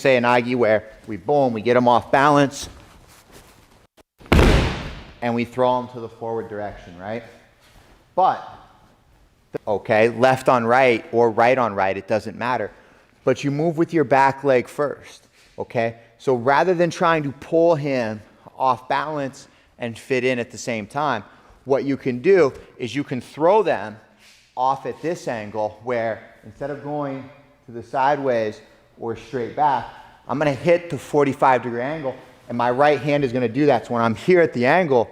Seoinage where we get them off balance and we throw them to the forward direction, right? But, okay, left on right or right on right, it doesn't matter. But you move with your back leg first, okay? So rather than trying to pull him off balance and fit in at the same time, what you can do is you can throw them off at this angle where instead of going to the sideways or straight back, I'm gonna hit the 45-degree angle and my right hand is gonna do that. So when I'm here at the angle,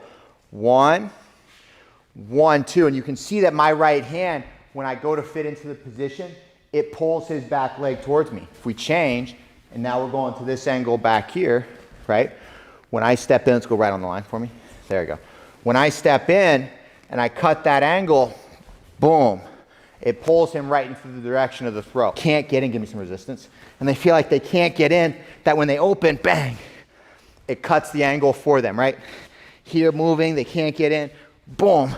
1, 1, 2, and you can see that my right hand, when I go to fit into the position, it pulls his back leg towards me. If we change, and now we're going to this angle back here, right? When I step in, let's go right on the line for me. There you go. When I step in and I cut that angle, boom, it pulls him right into the direction of the throw. Can't get in, give me some resistance. And they feel like they can't get in, that when they open, bang, it cuts the angle for them, right? Here moving, they can't get in, boom.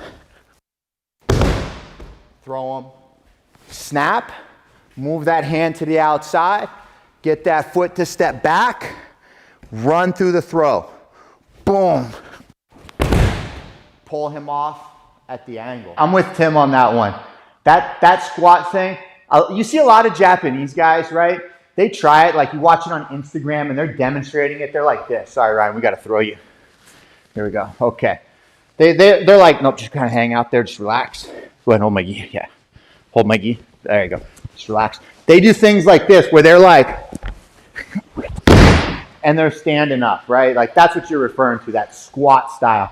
Throw them, snap, move that hand to the outside, get that foot to step back, run through the throw, boom. Pull him off at the angle. I'm with Tim on that one. That squat thing, you see a lot of Japanese guys, right? They try it, like you watch it on Instagram and they're demonstrating it. They're like this. Sorry, Ryan, we got to throw you. Here we go. Okay. They're like, nope, just kind of hang out there, just relax. Go ahead and hold my gi. Yeah. Hold my gi. There you go. Just relax. They do things like this where they're like, and they're standing up, right? Like that's what you're referring to, that squat style.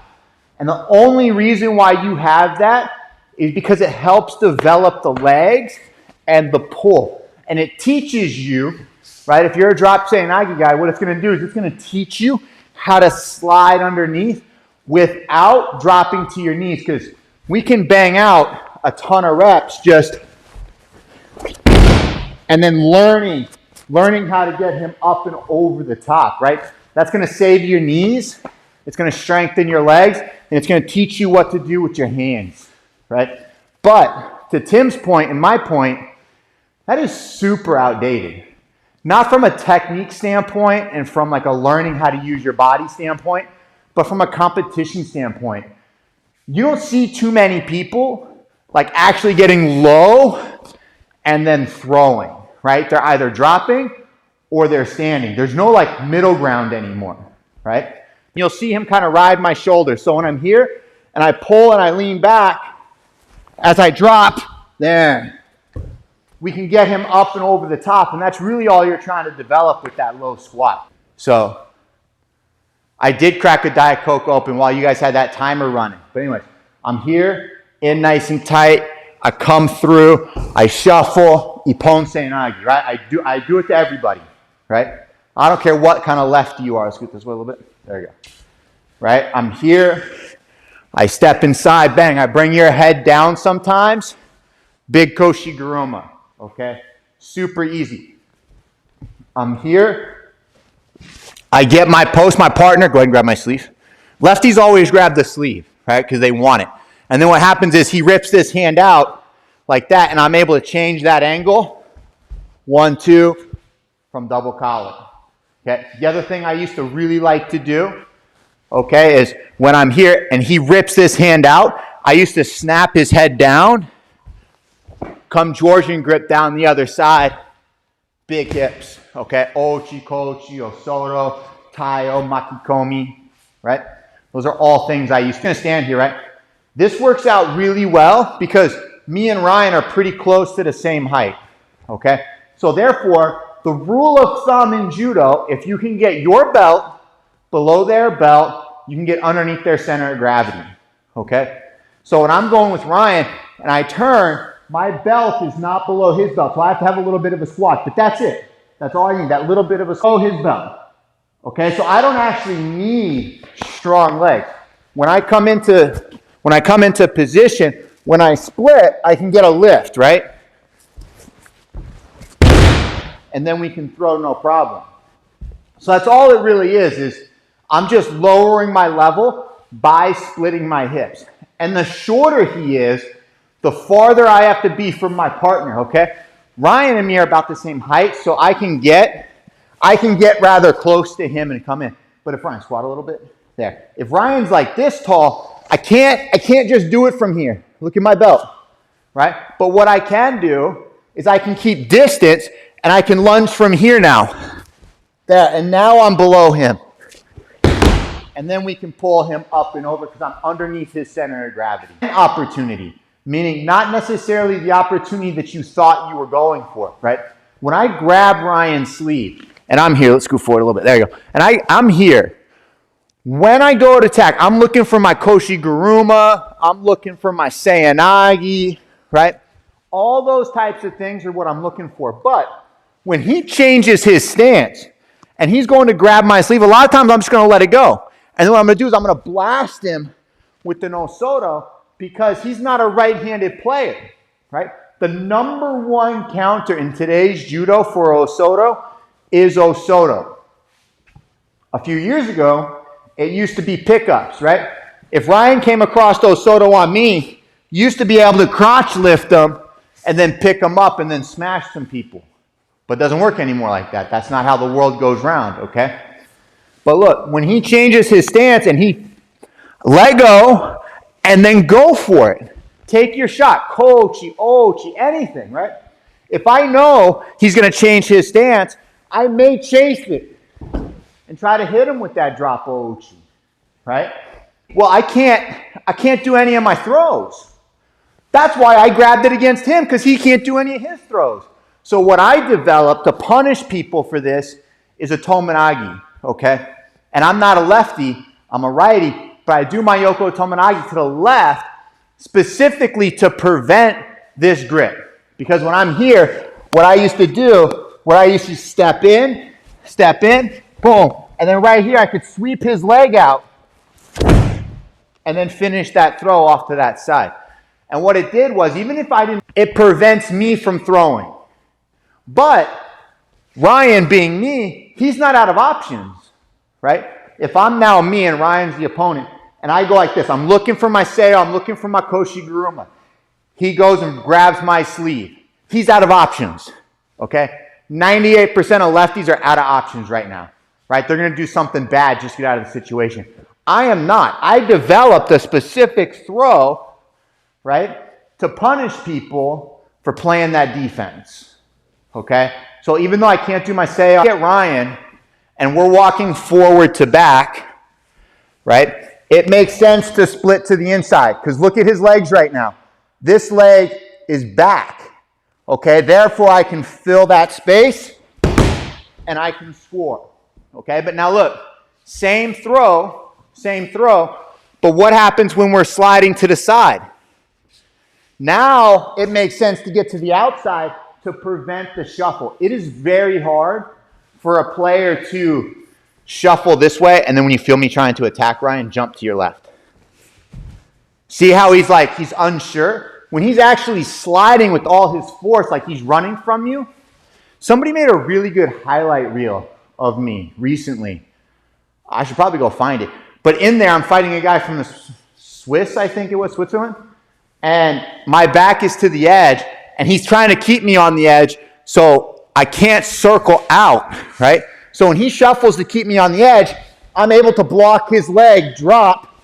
And the only reason why you have that is because it helps develop the legs and the pull. And it teaches you, right? If you're a drop Seoinage guy, what it's going to do is it's going to teach you how to slide underneath without dropping to your knees, because we can bang out a ton of reps just, and then learning how to get him up and over the top, right? That's going to save your knees. It's going to strengthen your legs, and it's going to teach you what to do with your hands, right? But to Tim's point and my point, that is super outdated. Not from a technique standpoint and from like a learning how to use your body standpoint, but from a competition standpoint. You don't see too many people like actually getting low and then throwing, right? They're either dropping or they're standing. There's no like middle ground anymore, right? You'll see him kind of ride my shoulder. So when I'm here and I pull and I lean back, as I drop, there, we can get him up and over the top. And that's really all you're trying to develop with that low squat. So I did crack a Diet Coke open while you guys had that timer running. But anyways, I'm here, in nice and tight. I come through, I shuffle, Ippon Seoinage, right? I do it to everybody, right? I don't care what kind of lefty you are. Let's get this way a little bit. There you go. Right? I'm here. I step inside. Bang. I bring your head down sometimes. Big Koshiguruma. Okay? Super easy. I'm here. I get my post, my partner. Go ahead and grab my sleeve. Lefties always grab the sleeve, right? Because they want it. And then what happens is he rips this hand out like that, and I'm able to change that angle. 1, 2, from double collar. Okay. The other thing I used to really like to do, okay, is when I'm here and he rips this hand out, I used to snap his head down, come Georgian grip down the other side, big hips, okay, Ochi, Kochi, Osoro, Taio, Makikomi, right? Those are all things I used to stand here, right? This works out really well because me and Ryan are pretty close to the same height, okay? So therefore, the rule of thumb in judo, if you can get your belt below their belt, you can get underneath their center of gravity, okay? So when I'm going with Ryan and I turn, my belt is not below his belt, so I have to have a little bit of a squat, but that's it. That's all I need, that little bit of a below his belt, okay? So I don't actually need strong legs. When I come into position, when I split, I can get a lift, right? And then we can throw no problem. So that's all it really is I'm just lowering my level by splitting my hips. And the shorter he is, the farther I have to be from my partner, okay? Ryan and me are about the same height, so I can get I can get rather close to him and come in. But if Ryan, squat a little bit, there. If Ryan's like this tall, I can't just do it from here. Look at my belt, right? But what I can do is I can keep distance and I can lunge from here now. There, and now I'm below him. And then we can pull him up and over because I'm underneath his center of gravity. Opportunity, meaning not necessarily the opportunity that you thought you were going for, right? When I grab Ryan's sleeve, and I'm here, let's go forward a little bit, there you go. And I'm here. When I go to attack, I'm looking for my Koshi-Guruma, I'm looking for my Seoi-nage, right? All those types of things are what I'm looking for. But when he changes his stance, and he's going to grab my sleeve, a lot of times I'm just going to let it go. And then what I'm going to do is I'm going to blast him with the Osoto because he's not a right-handed player, right? The number one counter in today's judo for Osoto is Osoto. A few years ago, it used to be pickups, right? If Ryan came across Osoto on me, you used to be able to crotch lift him and then pick him up and then smash some people. But it doesn't work anymore like that. That's not how the world goes round, okay? But look, when he changes his stance and he let go and then go for it. Take your shot, kochi, ochi, anything, right? If I know he's going to change his stance, I may chase it and try to hit him with that drop ochi, right? Well, I can't do any of my throws. That's why I grabbed it against him because he can't do any of his throws. So what I developed to punish people for this is a Tomoe-nage, okay? And I'm not a lefty, I'm a righty, but I do my Yoko Tomoe-nage to the left specifically to prevent this grip. Because when I'm here, what I used to step in, boom, and then right here I could sweep his leg out and then finish that throw off to that side. And what it did was, even if I didn't, it prevents me from throwing. But Ryan being me, he's not out of options, right? If I'm now me and Ryan's the opponent, and I go like this, I'm looking for my Seiyo, I'm looking for my Koshi-Guruma. He goes and grabs my sleeve. He's out of options, okay? 98% of lefties are out of options right now, right? They're going to do something bad just to get out of the situation. I am not. I developed a specific throw, right, to punish people for playing that defense. Okay? So even though I can't do my Seiyo, I get Ryan, and we're walking forward to back, right? It makes sense to split to the inside, because look at his legs right now. This leg is back, okay? Therefore, I can fill that space, and I can score, okay? But now look, same throw, but what happens when we're sliding to the side? Now, it makes sense to get to the outside to prevent the shuffle. It is very hard for a player to shuffle this way, and then when you feel me trying to attack Ryan, jump to your left. See how he's unsure? When he's actually sliding with all his force, like he's running from you. Somebody made a really good highlight reel of me recently. I should probably go find it. But in there, I'm fighting a guy from the Swiss, I think it was, Switzerland. And my back is to the edge, and he's trying to keep me on the edge so I can't circle out, right? So when he shuffles to keep me on the edge, I'm able to block his leg, drop,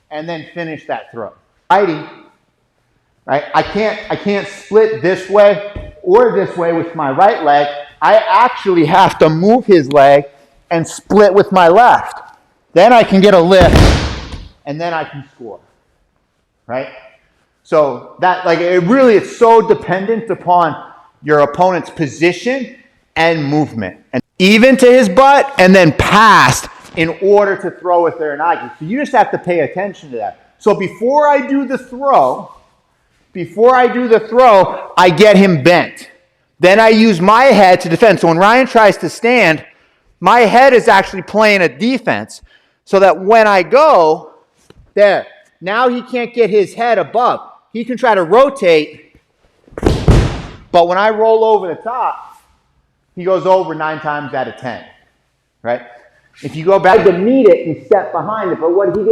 and then finish that throw. Righty, right? I can't split this way or this way with my right leg. I actually have to move his leg and split with my left. Then I can get a lift, and then I can score, right? So that, it's so dependent upon your opponent's position and movement. And even to his butt, and then passed in order to throw with their nage. So you just have to pay attention to that. So before I do the throw, I get him bent. Then I use my head to defend. So when Ryan tries to stand, my head is actually playing a defense so that when I go, there, now he can't get his head above. He can try to rotate, but when I roll over the top, he goes over 9 times out of 10, right? If you go back to meet it and step behind it, but what he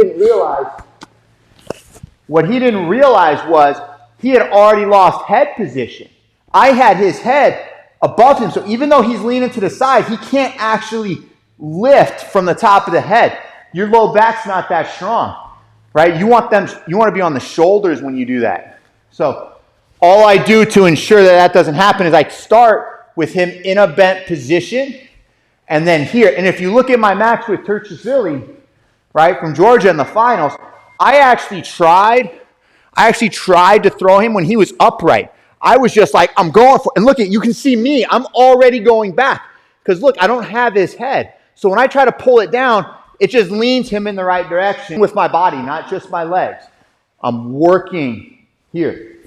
didn't realize was he had already lost head position. I had his head above him. So even though he's leaning to the side, he can't actually lift from the top of the head. Your low back's not that strong, right? You want to be on the shoulders when you do that. So all I do to ensure that that doesn't happen is I start with him in a bent position and then here. And if you look at my match with Terchesvili, right, from Georgia in the finals, I actually tried to throw him when he was upright. I was just like, I'm going for it. And look, you can see me. I'm already going back. Because look, I don't have his head. So when I try to pull it down, it just leans him in the right direction with my body, not just my legs. I'm working here.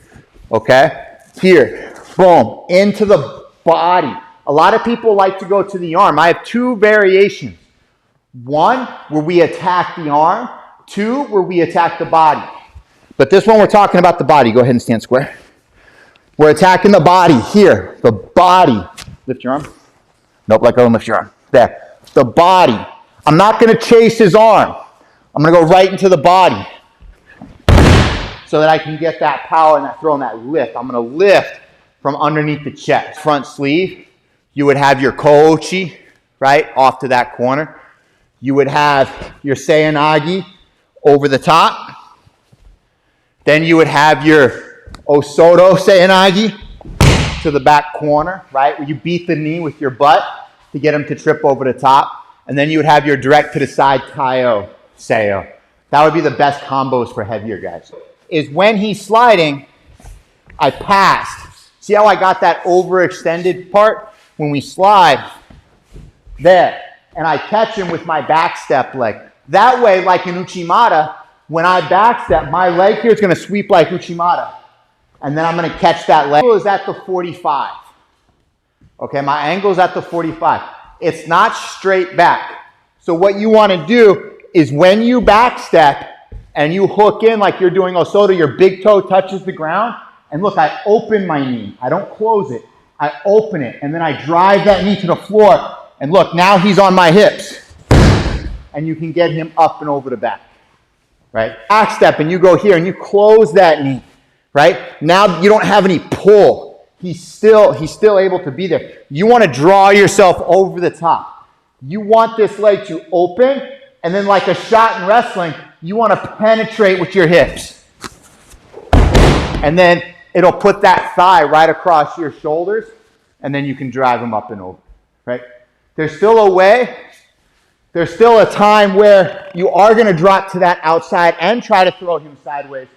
Okay? Here. Boom. Into the body. A lot of people like to go to the arm. I have two variations. One, where we attack the arm. Two, where we attack the body. But this one, we're talking about the body. Go ahead and stand square. We're attacking the body here. The body. Lift your arm. Nope, let go and lift your arm. There. The body. I'm not going to chase his arm. I'm going to go right into the body so that I can get that power and that throw and that lift. I'm going to lift from underneath the chest. Front sleeve. You would have your kochi, right, off to that corner. You would have your seoinage over the top. Then you would have your osoto seoinage to the back corner, right, where you beat the knee with your butt to get him to trip over the top. And then you would have your direct to the side taio seo. That would be the best combos for heavier guys. Is when he's sliding, I passed. See how I got that overextended part? When we slide, there. And I catch him with my back step leg. That way, like in Uchimata, when I back step, my leg here is going to sweep like Uchimata. And then I'm going to catch that leg. Angle is at the 45. Okay, my angle is at the 45. It's not straight back. So what you want to do is when you back step and you hook in like you're doing Osoto, your big toe touches the ground. And look, I open my knee. I don't close it. I open it. And then I drive that knee to the floor. And look, now he's on my hips. And you can get him up and over the back. Right? Back step and you go here and you close that knee. Right? Now you don't have any pull. He's still able to be there. You want to draw yourself over the top. You want this leg to open, and then like a shot in wrestling, you want to penetrate with your hips. And then it'll put that thigh right across your shoulders, and then you can drive him up and over. Right? There's still a way. There's still a time where you are going to drop to that outside and try to throw him sideways.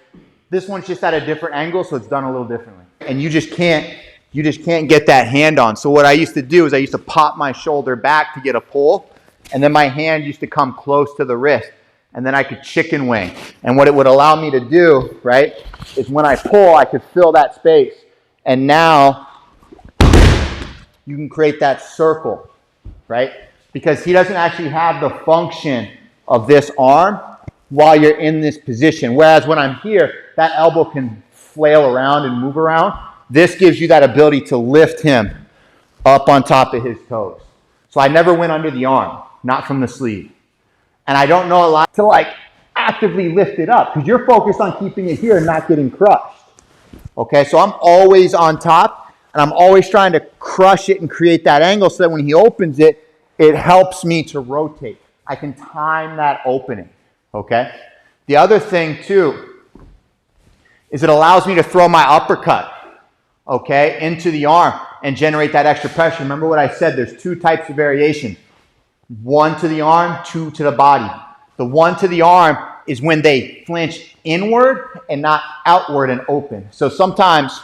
This one's just at a different angle, so it's done a little differently. And you just can't get that hand on. So what I used to do is I used to pop my shoulder back to get a pull, and then my hand used to come close to the wrist, and then I could chicken wing. And what it would allow me to do, right, is when I pull, I could fill that space. And now you can create that circle, right? Because he doesn't actually have the function of this arm while you're in this position. Whereas when I'm here, that elbow can flail around and move around. This gives you that ability to lift him up on top of his toes. So I never went under the arm, not from the sleeve. And I don't know a lot to like actively lift it up because you're focused on keeping it here and not getting crushed. Okay, so I'm always on top and I'm always trying to crush it and create that angle so that when he opens it, it helps me to rotate. I can time that opening. Okay? The other thing too is it allows me to throw my uppercut, okay, into the arm and generate that extra pressure. Remember what I said, there's two types of variation. One to the arm, two to the body. The one to the arm is when they flinch inward and not outward and open. So sometimes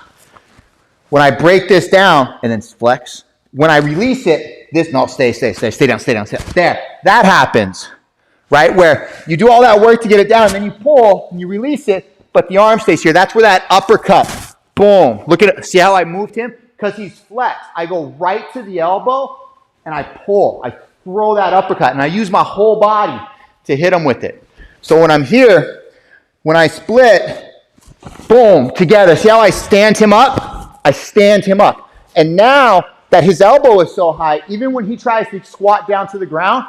when I break this down and then flex, when I release it, stay down. There, that happens, right? Where you do all that work to get it down and then you pull and you release it, but the arm stays here. That's where that uppercut, boom. Look at it. See how I moved him? Because he's flexed. I go right to the elbow and I pull. I throw that uppercut and I use my whole body to hit him with it. So when I'm here, when I split, boom, together. See how I stand him up? I stand him up. And now that his elbow is so high, even when he tries to squat down to the ground,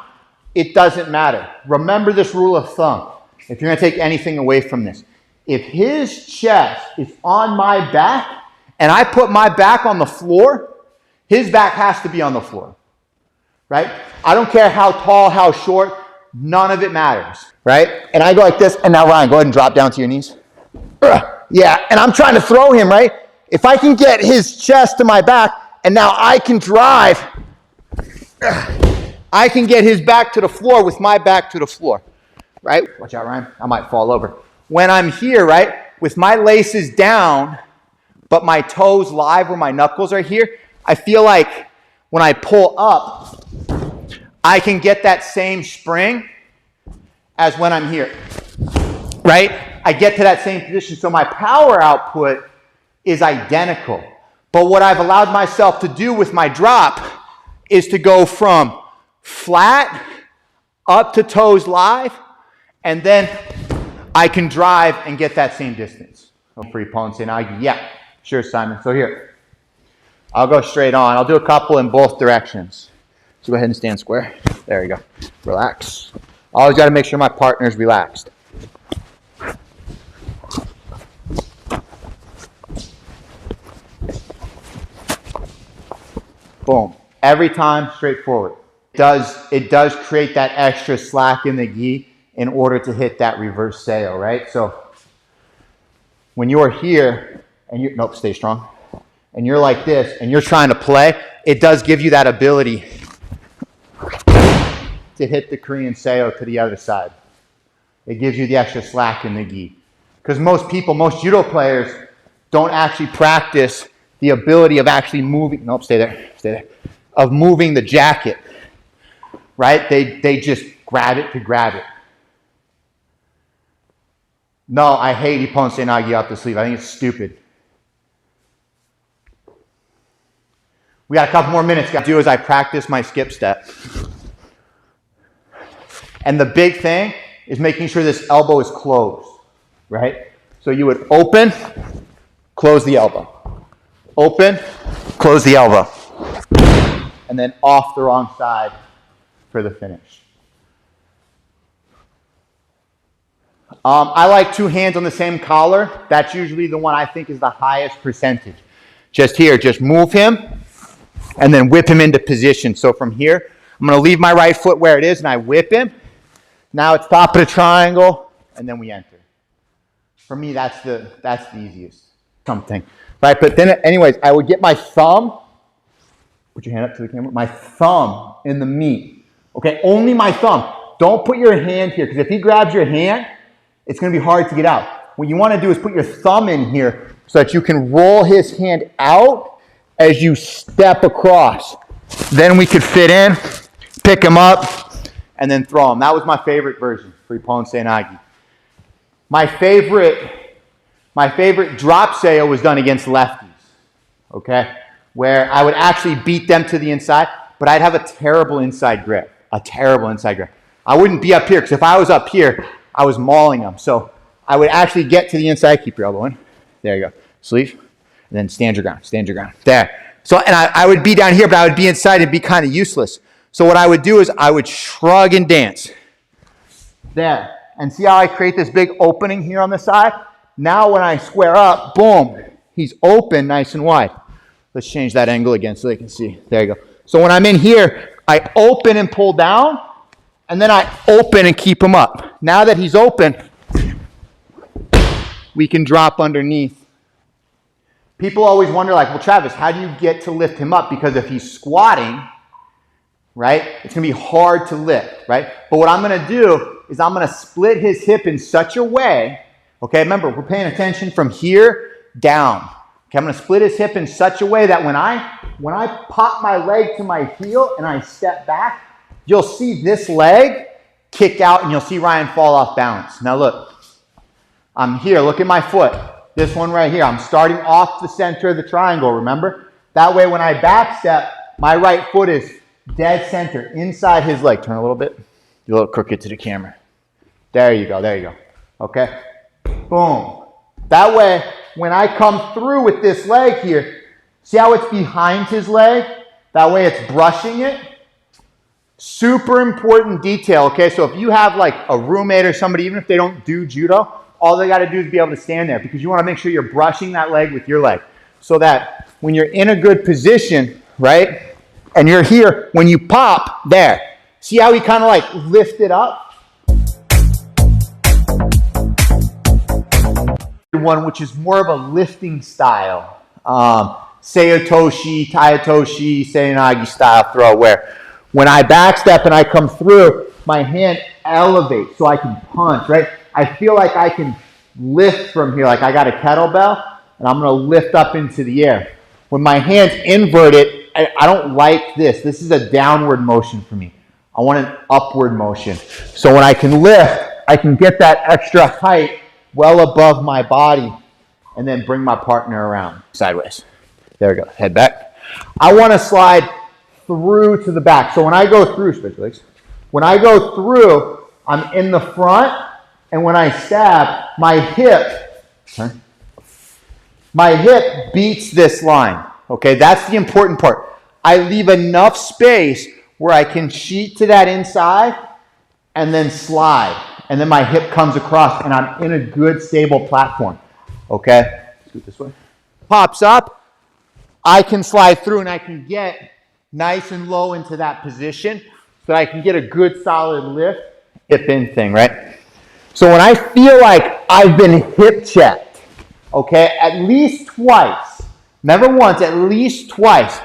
it doesn't matter. Remember this rule of thumb. If you're going to take anything away from this. If his chest is on my back and I put my back on the floor, His back has to be on the floor, right? I don't care how tall, how short, none of it matters, right? And I go like this, and now Ryan, go ahead and drop down to your knees. Yeah, and I'm trying to throw him, right? If I can get his chest to my back, and now I can drive, I can get his back to the floor with my back to the floor, right? Watch out, Ryan. I might fall over. When I'm here, right, with my laces down, but my toes live where my knuckles are here, I feel like when I pull up, I can get that same spring as when I'm here, right? I get to that same position, so my power output is identical. But what I've allowed myself to do with my drop is to go from flat up to toes live, and then I can drive and get that same distance. For Ippon Seoi-nage, yeah, sure, Simon. So here, I'll go straight on. I'll do a couple in both directions. So go ahead and stand square. There you go. Relax. Always got to make sure my partner's relaxed. Boom. Every time, straightforward. It does create that extra slack in the gi in order to hit that reverse seo, right? So when you're here and you stay strong, and you're like this and you're trying to play, it does give you that ability to hit the Korean seo to the other side. It gives you the extra slack in the gi. Because most judo players don't actually practice the ability of actually moving, stay there, of moving the jacket, right? They just grab it to grab it. No, I hate Ippon Seoi-nage up the sleeve. I think it's stupid. We got a couple more minutes. What I do is I practice my skip step. And the big thing is making sure this elbow is closed, right? So you would open, close the elbow. Open, close the elbow. And then off the wrong side for the finish. I like two hands on the same collar. That's usually the one I think is the highest percentage. Just here, just move him and then whip him into position. So from here, I'm going to leave my right foot where it is and I whip him. Now it's top of the triangle and then we enter. For me, that's the easiest. Something. Right, but then anyways, I would get my thumb, put your hand up to the camera, my thumb in the meat. Okay, only my thumb. Don't put your hand here, because if he grabs your hand, it's going to be hard to get out. What you want to do is put your thumb in here so that you can roll his hand out as you step across. Then we could fit in, pick him up, and then throw him. That was my favorite version for Ippon Seoi-nage. My favorite drop seo was done against lefties, okay? Where I would actually beat them to the inside, but I'd have a terrible inside grip. I wouldn't be up here, because if I was up here, I was mauling them. So I would actually get to the inside, keep your elbow in. There you go. Sleeve, and then stand your ground. There. So, and I would be down here, but I would be inside and be kind of useless. So what I would do is I would shrug and dance. There. And see how I create this big opening here on the side? Now when I square up, boom, he's open nice and wide. Let's change that angle again so they can see. There you go. So when I'm in here, I open and pull down, and then I open and keep him up. Now that he's open, we can drop underneath. People always wonder, like, well, Travis, how do you get to lift him up? Because if he's squatting, right, it's going to be hard to lift, right? But what I'm going to do is I'm going to split his hip in such a way. Okay, remember, we're paying attention from here down. Okay, I'm going to split his hip in such a way that when I pop my leg to my heel and I step back, you'll see this leg kick out and you'll see Ryan fall off balance. Now look, I'm here. Look at my foot. This one right here. I'm starting off the center of the triangle, remember? That way when I back step, my right foot is dead center inside his leg. Turn a little bit. You're a little crooked to the camera. There you go. Okay? Boom. That way, when I come through with this leg here, see how it's behind his leg? That way it's brushing it. Super important detail, okay? So if you have like a roommate or somebody, even if they don't do judo, all they got to do is be able to stand there because you want to make sure you're brushing that leg with your leg so that when you're in a good position, right? And you're here, when you pop, there. See how he kind of like lifted up? One which is more of a lifting style. Seotoshi, Taitoshi, Seoinage style throw, where when I backstep and I come through, my hand elevates so I can punch, right? I feel like I can lift from here, like I got a kettlebell, and I'm gonna lift up into the air. When my hand's inverted, I don't like this. This is a downward motion for me. I want an upward motion. So when I can lift, I can get that extra height well above my body and then bring my partner around sideways. There we go, head back. I wanna slide through to the back. So when I go through, stretch legs. When I go through, I'm in the front, and when I stab, my hip beats this line. Okay, that's the important part. I leave enough space where I can sheet to that inside and then slide. And then my hip comes across and I'm in a good stable platform. Okay, scoot this way. Pops up, I can slide through and I can get nice and low into that position so that I can get a good solid lift, hip in thing, right? So when I feel like I've been hip checked, okay, at least twice, never once, at least twice,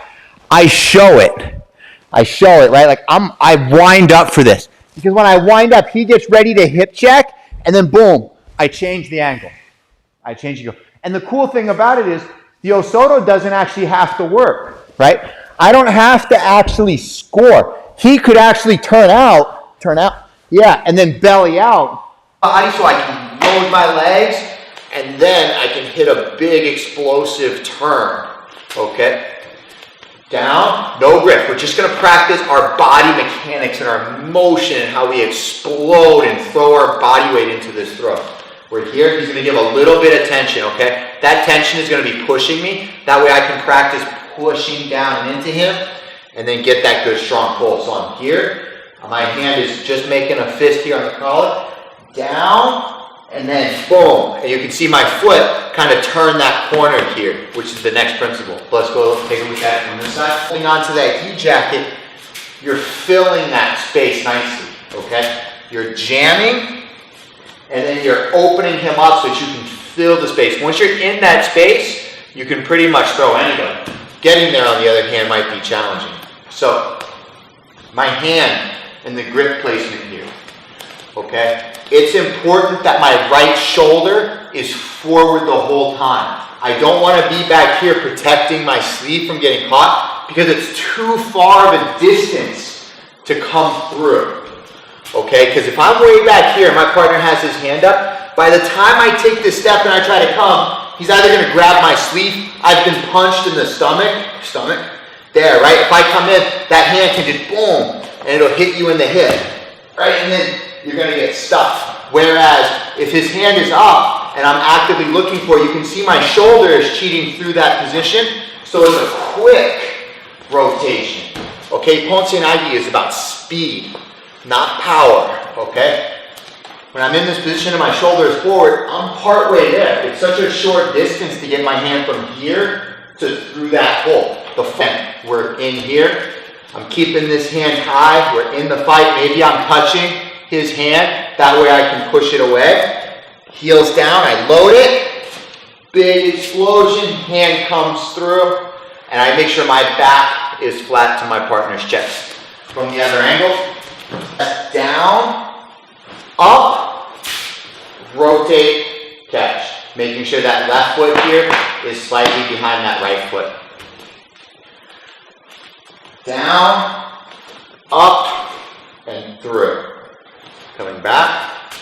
I show it. I show it, right? Like I wind up for this. Because when I wind up, he gets ready to hip check, and then boom, I change the angle. I change the angle. And the cool thing about it is, the Osoto doesn't actually have to work, right? I don't have to actually score. He could actually turn out, yeah, and then belly out. So I can load my legs, and then I can hit a big explosive turn, okay? Down, no grip. We're just gonna practice our body mechanics and our motion and how we explode and throw our body weight into this throw. We're here, he's gonna give a little bit of tension, okay? That tension is gonna be pushing me. That way I can practice pushing down and into him and then get that good strong pull. So I'm here, my hand is just making a fist here on the collar, down, and then boom. And you can see my foot kind of turn that corner here, which is the next principle. Let's go take a look at it from this side. Holding on to that heat jacket, you're filling that space nicely, okay? You're jamming, and then you're opening him up so that you can fill the space. Once you're in that space, you can pretty much throw anybody. Getting there, on the other hand, might be challenging. So, my hand and the grip placement here, okay? It's important that my right shoulder is forward the whole time. I don't want to be back here protecting my sleeve from getting caught because it's too far of a distance to come through. Okay, because if I'm way back here and my partner has his hand up, by the time I take this step and I try to come, he's either going to grab my sleeve, I've been punched in the stomach, there, right? If I come in, that hand can just boom, and it'll hit you in the hip, right? And then you're going to get stuck. Whereas if his hand is up and I'm actively looking for it, you can see my shoulder is cheating through that position. So it's a quick rotation. Okay, Ponce Nagi is about speed, not power. Okay? When I'm in this position and my shoulder is forward, I'm partway there. It's such a short distance to get my hand from here to through that hole. We're in here. I'm keeping this hand high. We're in the fight. Maybe I'm touching his hand. That way I can push it away. Heels down. I load it. Big explosion. Hand comes through. And I make sure my back is flat to my partner's chest. From the other angle. Down. Up. Rotate. Catch. Making sure that left foot here is slightly behind that right foot. Down, up, and through. Coming back,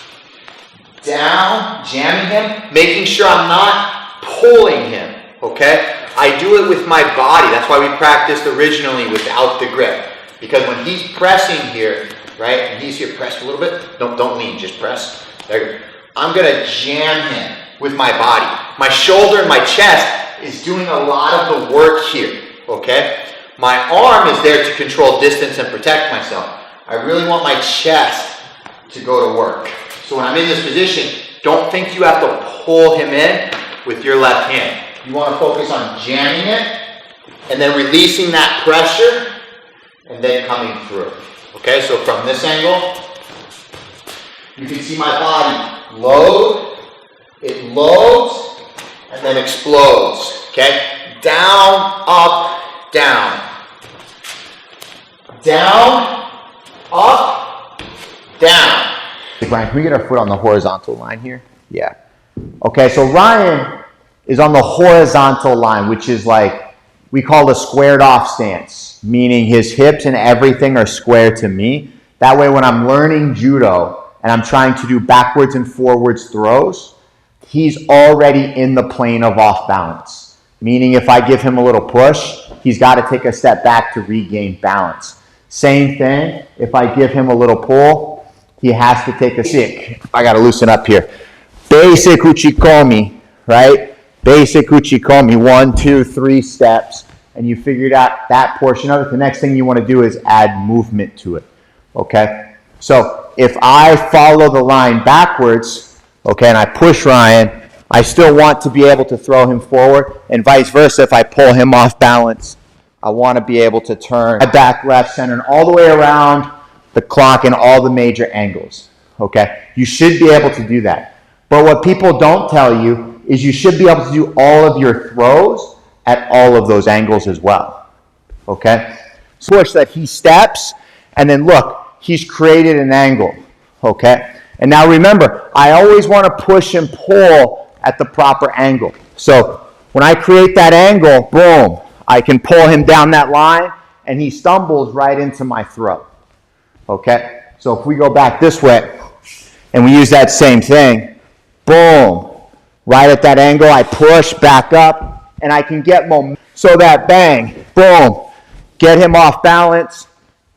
down, jamming him, making sure I'm not pulling him, okay? I do it with my body. That's why we practiced originally without the grip. Because when he's pressing here, right, and he's here, press a little bit. Don't lean, just press. There you go. I'm gonna jam him with my body. My shoulder and my chest is doing a lot of the work here, okay? My arm is there to control distance and protect myself. I really want my chest to go to work. So when I'm in this position, don't think you have to pull him in with your left hand. You want to focus on jamming it and then releasing that pressure, and then coming through. Okay, so from this angle, you can see my body load, it loads, and then explodes. Okay, down, up, down. Down, up, down. Ryan, can we get our foot on the horizontal line here? Yeah. Okay, so Ryan is on the horizontal line, which is like, we call a squared off stance, meaning his hips and everything are square to me. That way when I'm learning judo and I'm trying to do backwards and forwards throws, he's already in the plane of off balance. Meaning if I give him a little push, he's got to take a step back to regain balance. Same thing, if I give him a little pull, he has to take a stick. I got to loosen up here. Basic uchikomi, right? Basic uchikomi, 1, 2, 3 steps, and you figured out that portion of it. The next thing you want to do is add movement to it, okay? So if I follow the line backwards, okay, and I push Ryan, I still want to be able to throw him forward, and vice versa. If I pull him off balance, I want to be able to turn my back, left, center, and all the way around the clock in all the major angles, okay? You should be able to do that. But what people don't tell you is you should be able to do all of your throws at all of those angles as well, okay? So push that he steps, and then look, he's created an angle, okay? And now remember, I always want to push and pull at the proper angle. So when I create that angle, boom, I can pull him down that line, and he stumbles right into my throw, okay? So if we go back this way, and we use that same thing, boom, right at that angle, I push back up, and I can get momentum. So that bang, boom, get him off balance,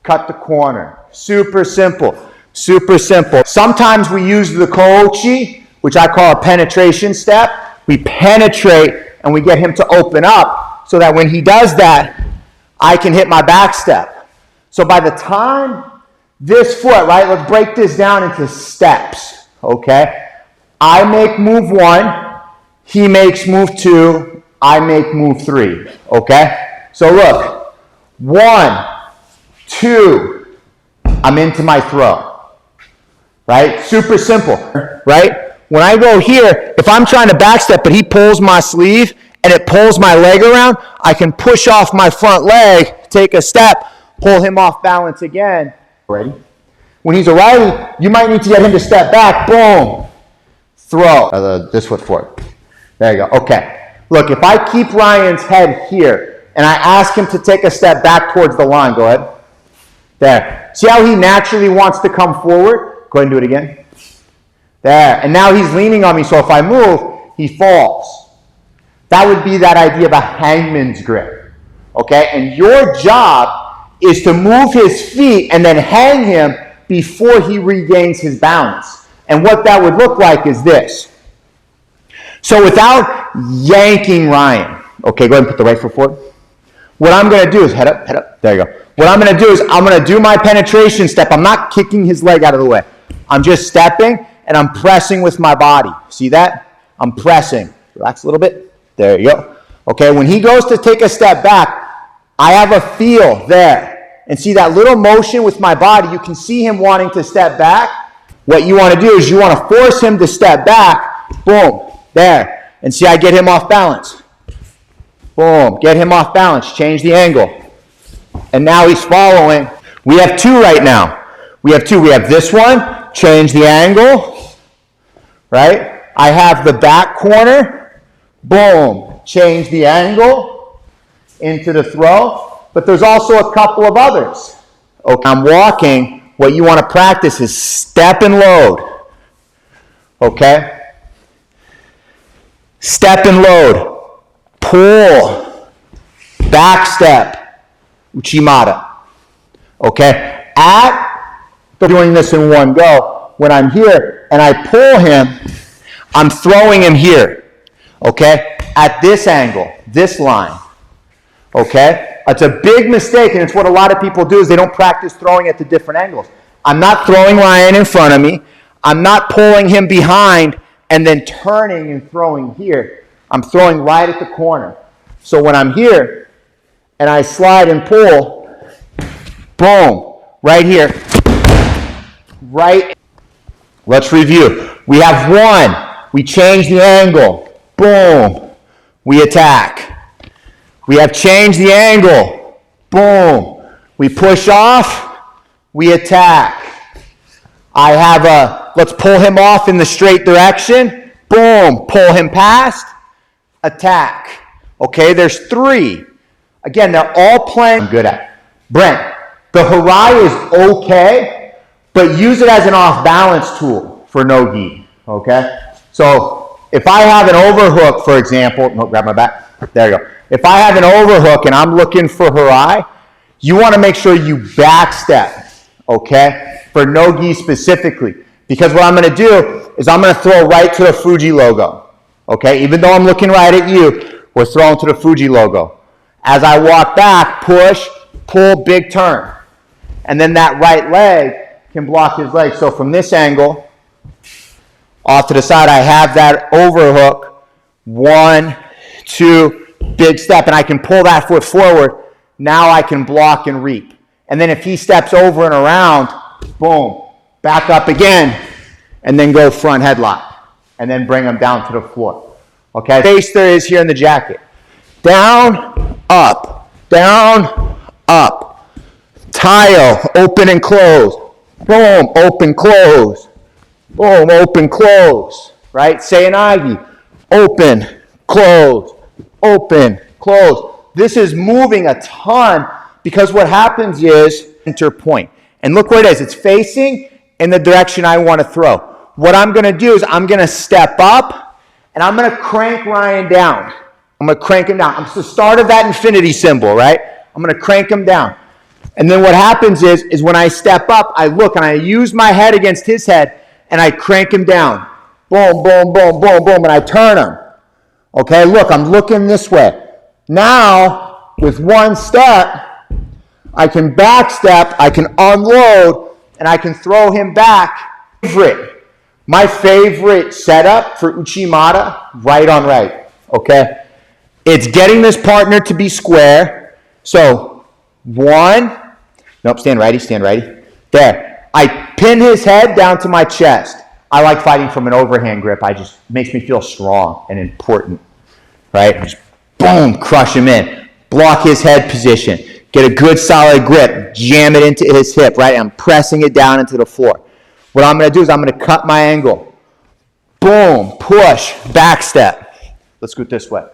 cut the corner. Super simple, super simple. Sometimes we use the kochi, which I call a penetration step. We penetrate, and we get him to open up, so that when he does that, I can hit my back step. So by the time this foot, right, let's break this down into steps, okay? I make move 1, he makes move 2, I make move 3, okay? So look, 1, 2, I'm into my throw, right? Super simple, right? When I go here, if I'm trying to backstep, but he pulls my sleeve and it pulls my leg around, I can push off my front leg, take a step, pull him off balance again. Ready? When he's a righty, you might need to get him to step back, boom, throw. This foot forward. There you go, okay. Look, if I keep Ryan's head here, and I ask him to take a step back towards the line, go ahead. There. See how he naturally wants to come forward? Go ahead and do it again. There. And now he's leaning on me, so if I move, he falls. That would be that idea of a hangman's grip, okay? And your job is to move his feet and then hang him before he regains his balance. And what that would look like is this. So without yanking Ryan, okay, go ahead and put the right foot forward. What I'm going to do is head up, there you go. What I'm going to do is I'm going to do my penetration step. I'm not kicking his leg out of the way. I'm just stepping and I'm pressing with my body. See that? I'm pressing. Relax a little bit. There you go. Okay, when he goes to take a step back, I have a feel there. And see that little motion with my body, you can see him wanting to step back. What you want to do is you want to force him to step back. Boom, there. And see, I get him off balance. Boom, get him off balance, change the angle. And now he's following. We have 2 right now. We have 2. We have this one, change the angle, right? I have the back corner. Boom, change the angle into the throw. But there's also a couple of others. Okay, I'm walking. What you want to practice is step and load. Okay? Step and load. Pull. Back step. Uchimata. Okay? Doing this in one go. When I'm here and I pull him, I'm throwing him here. Okay, at this angle, this line, okay? It's a big mistake, and it's what a lot of people do is they don't practice throwing at the different angles. I'm not throwing Ryan in front of me. I'm not pulling him behind and then turning and throwing here. I'm throwing right at the corner. So when I'm here, and I slide and pull, boom, right here, right. Let's review. We have one, we change the angle, boom, we attack. We have changed the angle, boom, we push off, we attack. I have a, let's pull him off in the straight direction, boom, pull him past, attack. Okay, there's three. Again, they're all playing good at. Brent, the harai is okay, but use it as an off-balance tool for no-gi, okay? So if I have an overhook, for example, no, grab my back, there you go. If I have an overhook and I'm looking for harai, you want to make sure you backstep, okay, for no-gi specifically. Because what I'm going to do is I'm going to throw right to the Fuji logo, okay? Even though I'm looking right at you, we're throwing to the Fuji logo. As I walk back, push, pull, big turn. And then that right leg can block his leg. So from this angle, off to the side, I have that overhook. 1, 2, big step, and I can pull that foot forward. Now I can block and reap. And then if he steps over and around, boom, back up again, and then go front headlock. And then bring him down to the floor. Okay, face there is here in the jacket. Down, up, tile, open and close, boom, open, close, boom, open, close, right? Seoi-nage, open, close, This is moving a ton because what happens is center point. And look where it is. It's facing in the direction I want to throw. What I'm going to do is I'm going to step up and I'm going to crank Ryan down. I'm going to crank him down. It's the start of that infinity symbol, right? I'm going to crank him down. And then what happens is when I step up, I look and I use my head against his head and I crank him down. Boom, boom, boom, boom, boom, and I turn him. Okay, look, I'm looking this way. Now, with one step, I can back step, I can unload, and I can throw him back. My favorite setup for Uchimata, right on right, okay? It's getting this partner to be square. So, 1, nope, stand righty. There. I pin his head down to my chest. I like fighting from an overhand grip. Makes me feel strong and important, right? Just boom, crush him in. Block his head position. Get a good solid grip. Jam it into his hip, right? I'm pressing it down into the floor. What I'm going to do is I'm going to cut my angle. Boom, push, back step. Let's go this way.